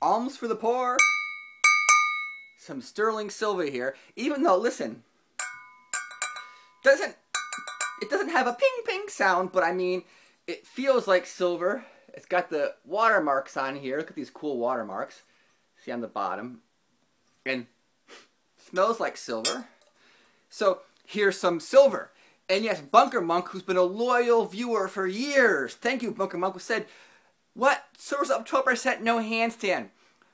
alms for the poor. Some sterling silver here. Even though, listen, it doesn't have a ping ping sound, but I mean, it feels like silver. It's got the watermarks on here. Look at these cool watermarks. See on the bottom. And smells like silver. So here's some silver. And yes, Bunker Monk, who's been a loyal viewer for years. Thank you, Bunker Monk, who said, what? Silver's up 12%, no handstand.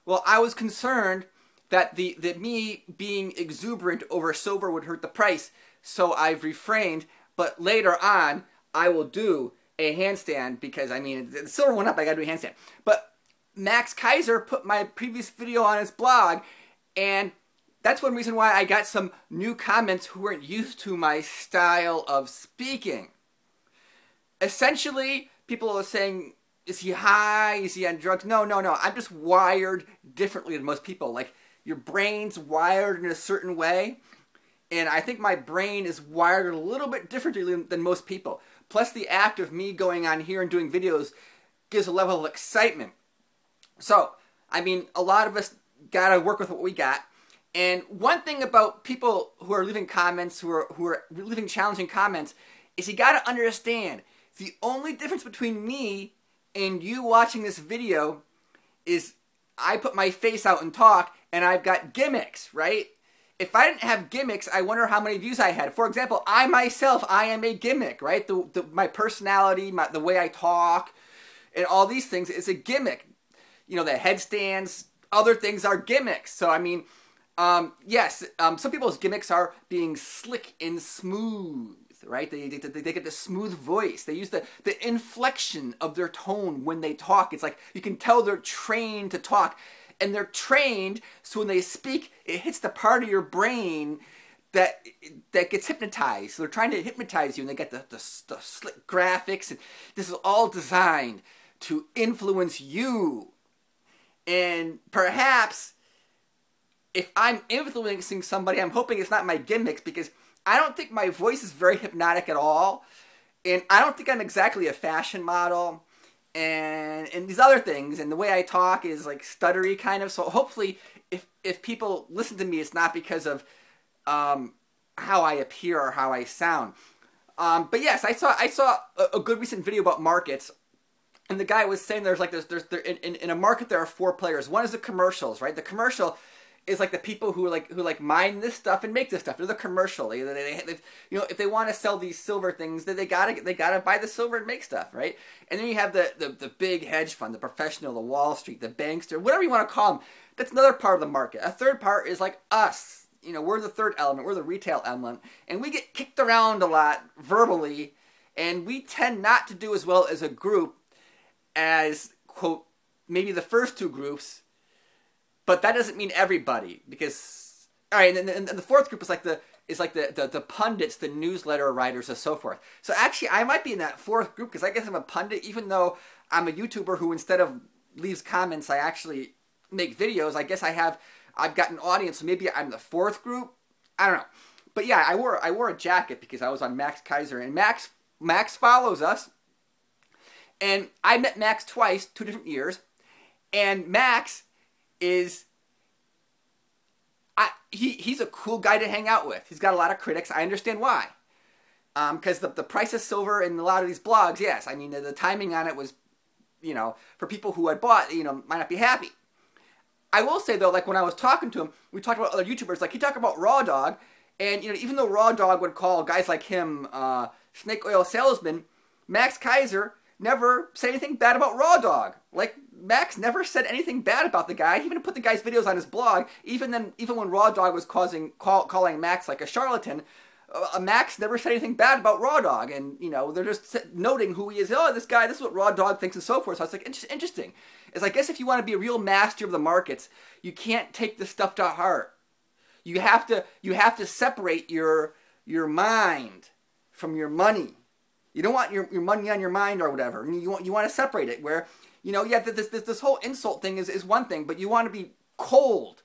Well, I was concerned that me being exuberant over silver would hurt the price, so I've refrained. But later on, I will do a handstand because, I mean, the silver went up, I gotta do a handstand. But Max Keiser put my previous video on his blog, and that's one reason why I got some new comments who weren't used to my style of speaking. Essentially, people are saying, is he high? Is he on drugs? No, no, no. I'm just wired differently than most people. Like, your brain's wired in a certain way, and I think my brain is wired a little bit differently than most people. Plus, the act of me going on here and doing videos gives a level of excitement. So, I mean, a lot of us gotta work with what we got. And one thing about people who are leaving comments, who are leaving challenging comments, is you gotta understand, the only difference between me and you watching this video is I put my face out and talk, and I've got gimmicks, right? If I didn't have gimmicks, I wonder how many views I had. For example, I myself, I am a gimmick, right? My personality, the way I talk, and all these things is a gimmick. You know, the headstands, other things are gimmicks. So, I mean, yes, some people's gimmicks are being slick and smooth, right? They get the smooth voice. They use the inflection of their tone when they talk. It's like you can tell they're trained to talk. And they're trained so when they speak, it hits the part of your brain that gets hypnotized. So they're trying to hypnotize you, and they got the slick graphics. And this is all designed to influence you. And perhaps if I'm influencing somebody, I'm hoping it's not my gimmicks, because I don't think my voice is very hypnotic at all. And I don't think I'm exactly a fashion model. And these other things, and the way I talk is like stuttery kind of. So hopefully, if people listen to me, it's not because of how I appear or how I sound. But yes, I saw a good recent video about markets, and the guy was saying there's in a market there are 4 players. One is the commercials, right? The commercial is like the people who mine this stuff and make this stuff. They're the commercial. They you know, if they want to sell these silver things, they gotta buy the silver and make stuff, right? And then you have the big hedge fund, the professional, the Wall Street, the bankster, whatever you want to call them. That's another part of the market. A third part is like us. You know, we're the third element. We're the retail element, and we get kicked around a lot verbally, and we tend not to do as well as a group as, quote, maybe the first 2 groups. But that doesn't mean everybody, because, all right, and the 4th group is like the pundits, the newsletter writers, and so forth. So actually, I might be in that 4th group, because I guess I'm a pundit, even though I'm a YouTuber who, instead of leaves comments, I actually make videos. I guess I've got an audience, so maybe I'm the 4th group. I don't know. But yeah, I wore a jacket because I was on Max Keiser, and Max follows us. And I met Max twice, 2 different years, and Max is, he's a cool guy to hang out with. He's got a lot of critics. I understand why. Because the price of silver in a lot of these blogs, yes, I mean, the timing on it was, you know, for people who had bought, you know, might not be happy. I will say, though, like when I was talking to him, we talked about other YouTubers, like he talked about Raw Dog, and, you know, even though Raw Dog would call guys like him snake oil salesmen, Max Keiser never said anything bad about Raw Dog. Like, Max never said anything bad about the guy. He even put the guy's videos on his blog. Even when Raw Dog was calling Max like a charlatan, Max never said anything bad about Raw Dog. And, you know, they're just noting who he is. Oh, this guy, this is what Raw Dog thinks and so forth. So it's like, interesting. It's, I guess, if you want to be a real master of the markets, you can't take this stuff to heart. You have to separate your mind from your money. You don't want your money on your mind or whatever. You want to separate it where, you know, yeah, this whole insult thing is one thing, but you want to be cold.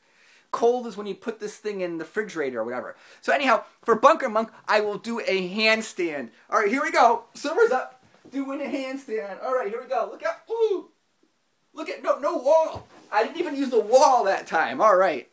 Cold is when you put this thing in the refrigerator or whatever. So anyhow, for Bunker Monk, I will do a handstand. All right, here we go. Silver's up. Doing a handstand. All right, here we go. Look out. Ooh. Look at, no wall. I didn't even use the wall that time. All right.